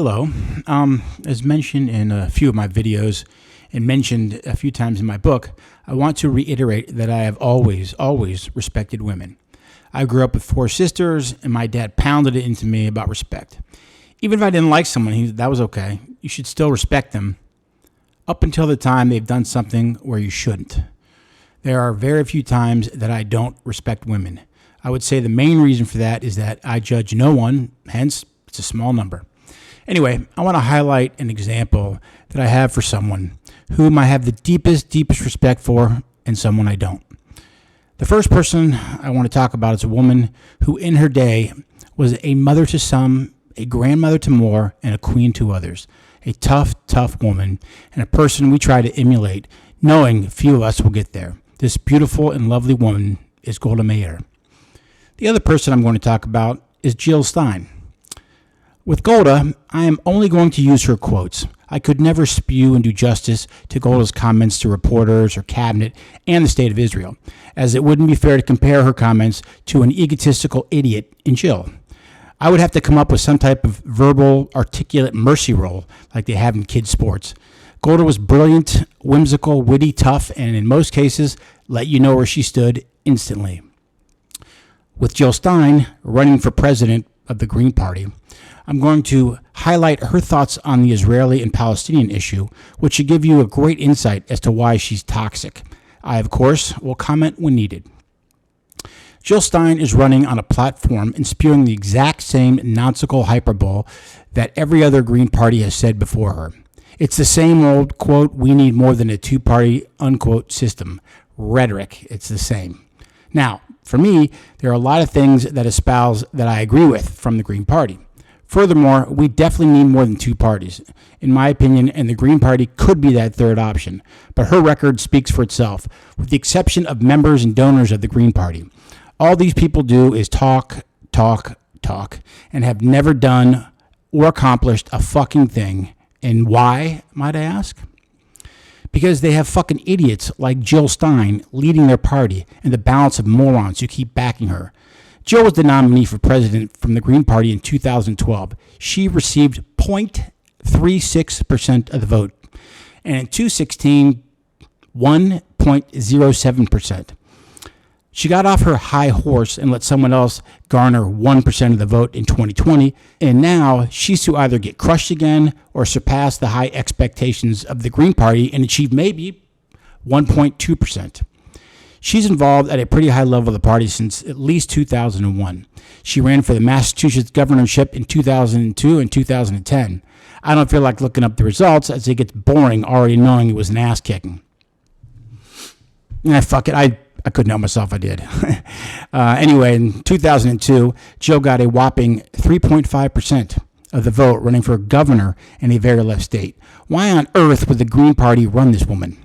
Hello. As mentioned in a few of my videos and mentioned a few times in my book, I want to reiterate that I have always respected women. I grew up with four sisters, and my dad pounded it into me about respect. Even if I didn't like someone, that was okay. You should still respect them up until the time they've done something where you shouldn't. There are very few times that I don't respect women. I would say the main reason for that is that I judge no one, hence it's a small number. Anyway, I want to highlight an example that I have for someone whom I have the deepest respect for and someone I don't. The first person I want to talk about is a woman who in her day was a mother to some, a grandmother to more, and a queen to others. A tough woman and a person we try to emulate, knowing few of us will get there. This beautiful and lovely woman is Golda Meir. The other person I'm going to talk about is Jill Stein. With Golda, I am only going to use her quotes. I could never spew and do justice to Golda's comments to reporters or cabinet and the state of Israel, as it wouldn't be fair to compare her comments to an egotistical idiot in Jill. I would have to come up with some type of verbal, articulate mercy roll like they have in kids' sports. Golda was brilliant, whimsical, witty, tough, and in most cases, let you know where she stood instantly. With Jill Stein running for president of the Green Party, I'm going to highlight her thoughts on the Israeli and Palestinian issue, which should give you a great insight as to why she's toxic. I, of course, will comment when needed. Jill Stein is running on a platform and spewing the exact same nonsensical hyperbole that every other Green Party has said before her. It's the same old, quote, we need more than a two-party, unquote, system. Rhetoric, it's the same. Now, for me, there are a lot of things that espouse that I agree with from the Green Party. Furthermore, we definitely need more than two parties, in my opinion, and the Green Party could be that third option. But her record speaks for itself, with the exception of members and donors of the Green Party. All these people do is talk, and have never done or accomplished a fucking thing. And why, might I ask? Because they have fucking idiots like Jill Stein leading their party and the balance of morons who keep backing her. Jill was the nominee for president from the Green Party in 2012. She received 0.36% of the vote. And in 2016, 1.07%. She got off her high horse and let someone else garner 1% of the vote in 2020. And now she's to either get crushed again or surpass the high expectations of the Green Party and achieve maybe 1.2%. She's involved at a pretty high level of the party since at least 2001. She ran for the Massachusetts governorship in 2002 and 2010. I don't feel like looking up the results as it gets boring already knowing it was an ass kicking. Fuck it. I couldn't help myself. I did. Anyway, in 2002, Jill got a whopping 3.5% of the vote running for governor in a very left state. Why on earth would the Green Party run this woman?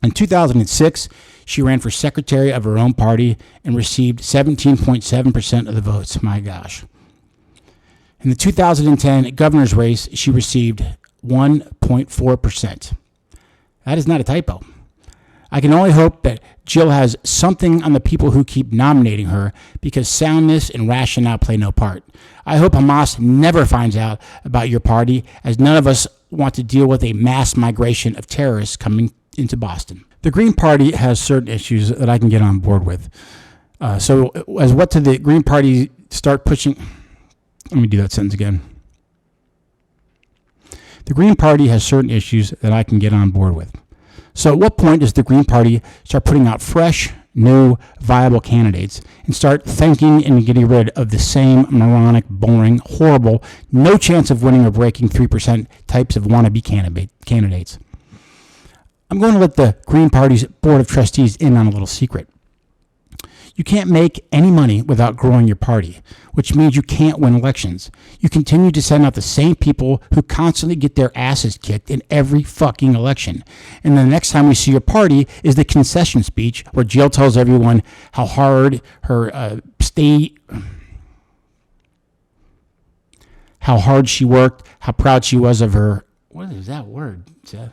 In 2006, she ran for secretary of her own party and received 17.7% of the votes. My gosh. In the 2010 governor's race, she received 1.4%. That is not a typo. I can only hope that Jill has something on the people who keep nominating her because soundness and rationale play no part. I hope Hamas never finds out about your party, as none of us want to deal with a mass migration of terrorists coming into Boston. The Green Party has certain issues that I can get on board with. So as what did the Green Party start pushing? Let me do that sentence again. The Green Party has certain issues that I can get on board with. So at what point does the Green Party start putting out fresh, new, viable candidates and start thinking and getting rid of the same moronic, boring, horrible, no chance of winning or breaking 3% types of wannabe candidates? I'm going to let the Green Party's Board of Trustees in on a little secret. You can't make any money without growing your party, which means you can't win elections. You continue to send out the same people who constantly get their asses kicked in every fucking election. And the next time we see your party is the concession speech where Jill tells everyone how hard her how hard she worked, how proud she was of her. What is that word, Seth?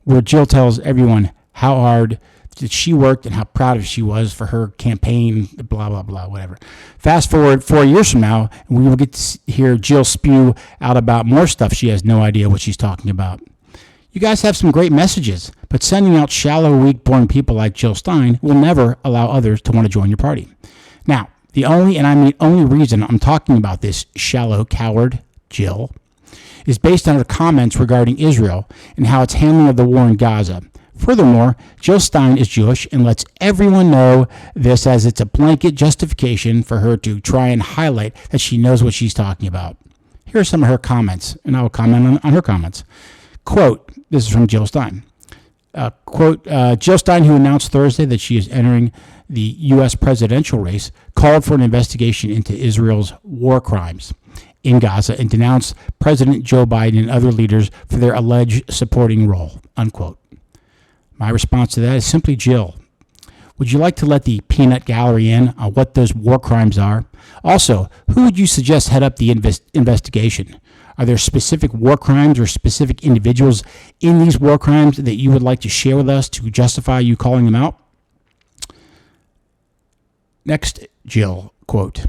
Where Jill tells everyone how hard that she worked and how proud of she was for her campaign, blah, blah, blah, whatever. Fast forward 4 years from now, and we will get to hear Jill spew out about more stuff she has no idea what she's talking about. You guys have some great messages, but sending out shallow, weak-born people like Jill Stein will never allow others to want to join your party. Now, the only, and I mean only reason I'm talking about this shallow coward, Jill, is based on her comments regarding Israel and how it's handling of the war in Gaza. Furthermore, Jill Stein is Jewish and lets everyone know this, as it's a blanket justification for her to try and highlight that she knows what she's talking about. Here are some of her comments, and I will comment on her comments. Quote, this is from Jill Stein. Quote, Jill Stein, who announced Thursday that she is entering the U.S. presidential race, called for an investigation into Israel's war crimes in Gaza and denounced President Joe Biden and other leaders for their alleged supporting role, unquote. My response to that is simply, Jill, would you like to let the peanut gallery in on what those war crimes are? Also, who would you suggest head up the investigation? Are there specific war crimes or specific individuals in these war crimes that you would like to share with us to justify you calling them out? Next, Jill, quote,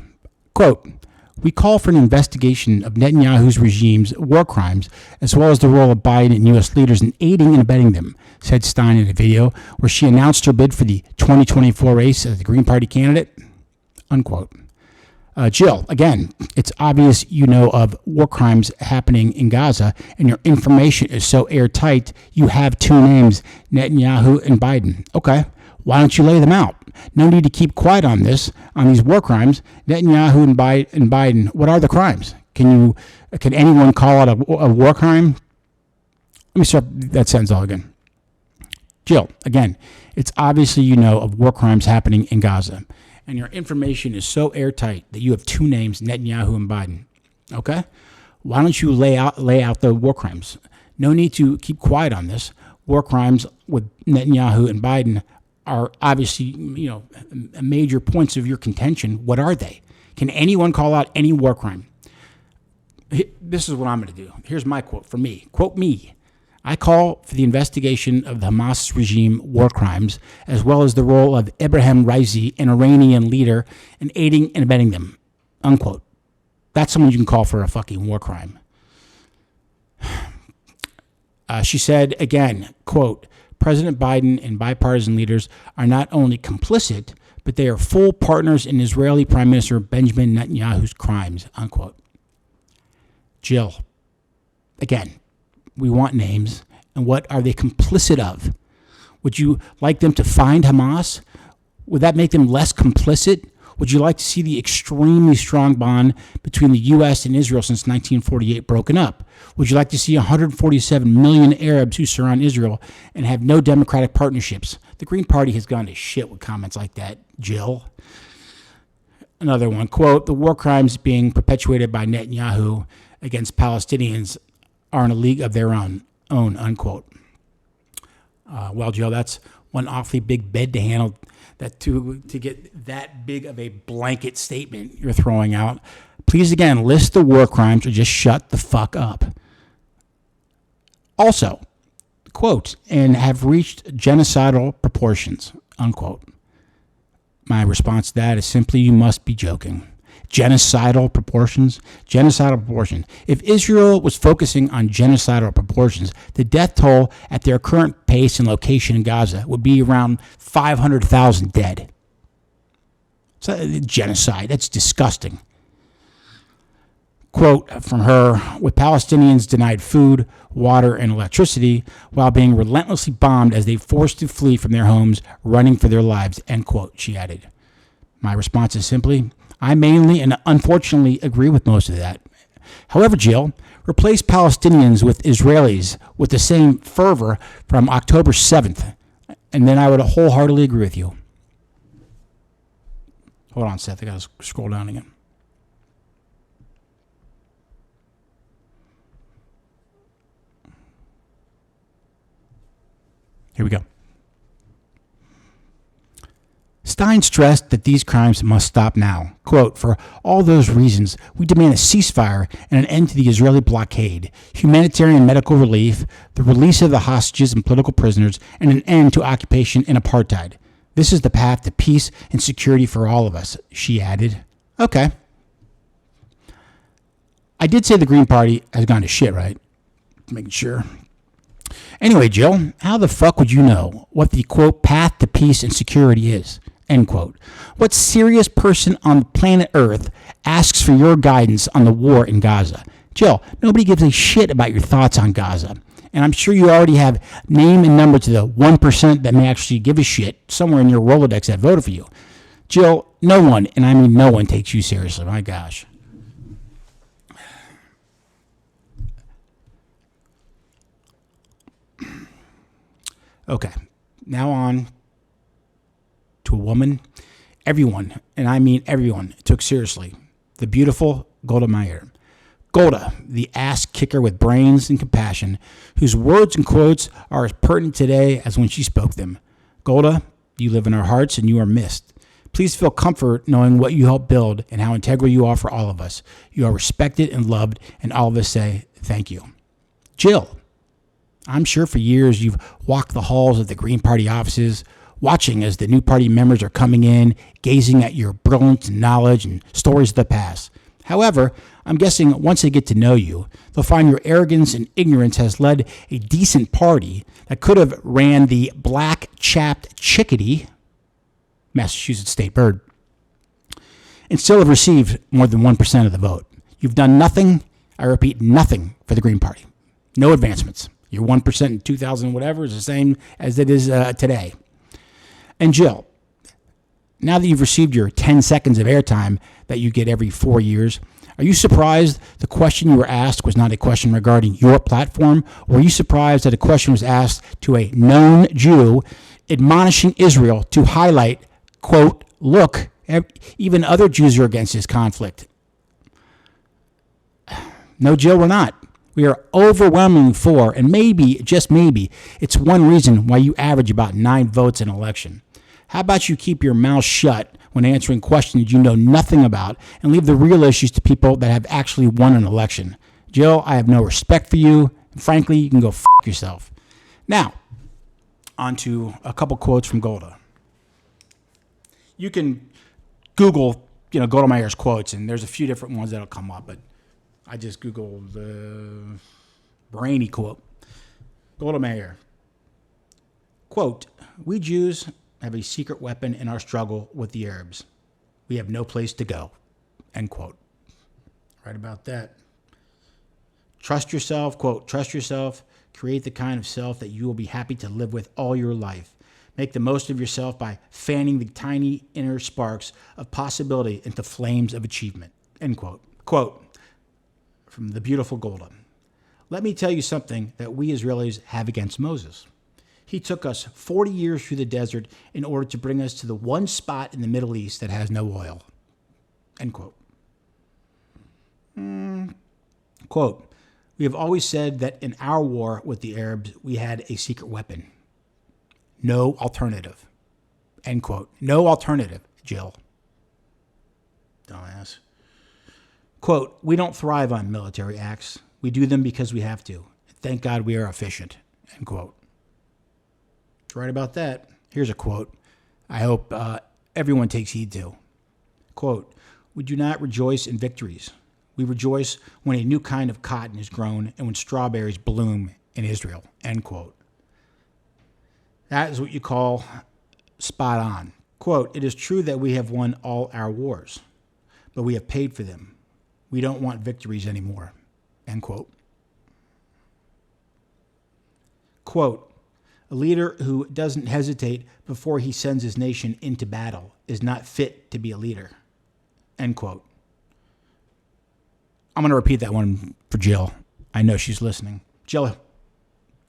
we call for an investigation of Netanyahu's regime's war crimes, as well as the role of Biden and U.S. leaders in aiding and abetting them, said Stein in a video where she announced her bid for the 2024 race as the Green Party candidate, unquote. Jill, again, it's obvious you know of war crimes happening in Gaza, and your information is so airtight you have two names, Netanyahu and Biden. Okay, why don't you lay them out? No need to keep quiet on these war crimes. Netanyahu and Biden, what are the crimes? Can anyone call out a war crime? Let me start that sentence all again. Jill, again, it's obviously you know of war crimes happening in Gaza, and your information is so airtight that you have two names, Netanyahu and Biden. Okay? Why don't you lay out the war crimes? No need to keep quiet on this. War crimes with Netanyahu and Biden are obviously, major points of your contention. What are they? Can anyone call out any war crime? This is what I'm going to do. Here's my quote from me. Quote me. I call for the investigation of the Hamas regime war crimes, as well as the role of Ibrahim Raisi, an Iranian leader, in aiding and abetting them. Unquote. That's someone you can call for a fucking war crime. She said again, quote, President Biden and bipartisan leaders are not only complicit, but they are full partners in Israeli Prime Minister Benjamin Netanyahu's crimes, unquote. Jill, again, we want names, and what are they complicit of? Would you like them to find Hamas? Would that make them less complicit? Would you like to see the extremely strong bond between the U.S. and Israel since 1948 broken up? Would you like to see 147 million Arabs who surround Israel and have no democratic partnerships? The Green Party has gone to shit with comments like that, Jill. Another one, quote, the war crimes being perpetuated by Netanyahu against Palestinians are in a league of their own, unquote. Well, Joe, that's one awfully big bed to handle, that to get that big of a blanket statement you're throwing out. Please, again, list the war crimes or just shut the fuck up. Also, quote, and have reached genocidal proportions, unquote. My response to that is simply, you must be joking. Genocidal proportions? Genocidal proportions. If Israel was focusing on genocidal proportions, the death toll at their current pace and location in Gaza would be around 500,000 dead. So, genocide, that's disgusting. Quote from her, with Palestinians denied food, water, and electricity while being relentlessly bombed as they forced to flee from their homes, running for their lives, end quote, she added. My response is simply, I mainly and unfortunately agree with most of that. However, Jill, replace Palestinians with Israelis with the same fervor from October 7th, and then I would wholeheartedly agree with you. Hold on, Seth, I got to scroll down again. Here we go. Stein stressed that these crimes must stop now. Quote, for all those reasons, we demand a ceasefire and an end to the Israeli blockade, humanitarian medical relief, the release of the hostages and political prisoners, and an end to occupation and apartheid. This is the path to peace and security for all of us, she added. Okay. I did say the Green Party has gone to shit, right? Making sure. Anyway, Jill, how the fuck would you know what the, quote, path to peace and security is, end quote? What serious person on planet Earth asks for your guidance on the war in Gaza? Jill, nobody gives a shit about your thoughts on Gaza. And I'm sure you already have name and number to the 1% that may actually give a shit somewhere in your Rolodex that voted for you. Jill, no one, and I mean no one, takes you seriously. My gosh. Okay, now on to a woman everyone, and I mean everyone, took seriously. The beautiful Golda Meir. Golda, the ass kicker with brains and compassion, whose words and quotes are as pertinent today as when she spoke them. Golda, you live in our hearts and you are missed. Please feel comfort knowing what you helped build and how integral you are for all of us. You are respected and loved, and all of us say thank you. Jill, I'm sure for years you've walked the halls of the Green Party offices, watching as the new party members are coming in, gazing at your brilliance and knowledge and stories of the past. However, I'm guessing once they get to know you, they'll find your arrogance and ignorance has led a decent party that could have ran the black-chapped chickadee, Massachusetts state bird, and still have received more than 1% of the vote. You've done nothing, I repeat, nothing for the Green Party. No advancements. Your 1% in 2000 whatever is the same as it is today. And Jill, now that you've received your 10 seconds of airtime that you get every 4 years, are you surprised the question you were asked was not a question regarding your platform? Or are you surprised that a question was asked to a known Jew admonishing Israel to highlight, quote, look, even other Jews are against this conflict? No, Jill, we're not. We are overwhelmingly for, and maybe, just maybe, it's one reason why you average about 9 votes in an election. How about you keep your mouth shut when answering questions you know nothing about and leave the real issues to people that have actually won an election? Jill, I have no respect for you. And frankly, you can go f*** yourself. Now, on to a couple quotes from Golda. You can Google, Golda Meir's quotes, and there's a few different ones that'll come up, but I just Googled the brainy quote. Golda Meir. Quote, we Jews have a secret weapon in our struggle with the Arabs. We have no place to go. End quote. Right about that. Trust yourself, quote, trust yourself. Create the kind of self that you will be happy to live with all your life. Make the most of yourself by fanning the tiny inner sparks of possibility into flames of achievement. End quote. Quote from the beautiful Golda. Let me tell you something that we Israelis have against Moses. He took us 40 years through the desert in order to bring us to the one spot in the Middle East that has no oil. End quote. Quote, we have always said that in our war with the Arabs, we had a secret weapon. No alternative. End quote. No alternative, Jill. Dumbass. Quote, we don't thrive on military acts. We do them because we have to. Thank God we are efficient. End quote. Right about that. Here's a quote I hope everyone takes heed to. Quote, we do not rejoice in victories. We rejoice when a new kind of cotton is grown and when strawberries bloom in Israel. End quote. That is what you call spot on. Quote, it is true that we have won all our wars, but we have paid for them. We don't want victories anymore. End quote. Quote, a leader who doesn't hesitate before he sends his nation into battle is not fit to be a leader. End quote. I'm going to repeat that one for Jill. I know she's listening. Jill,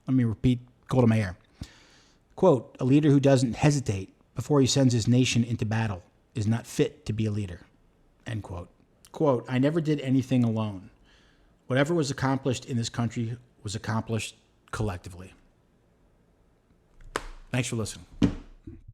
let me repeat Golda Meir. Quote, a leader who doesn't hesitate before he sends his nation into battle is not fit to be a leader. End quote. Quote, I never did anything alone. Whatever was accomplished in this country was accomplished collectively. Thanks for listening.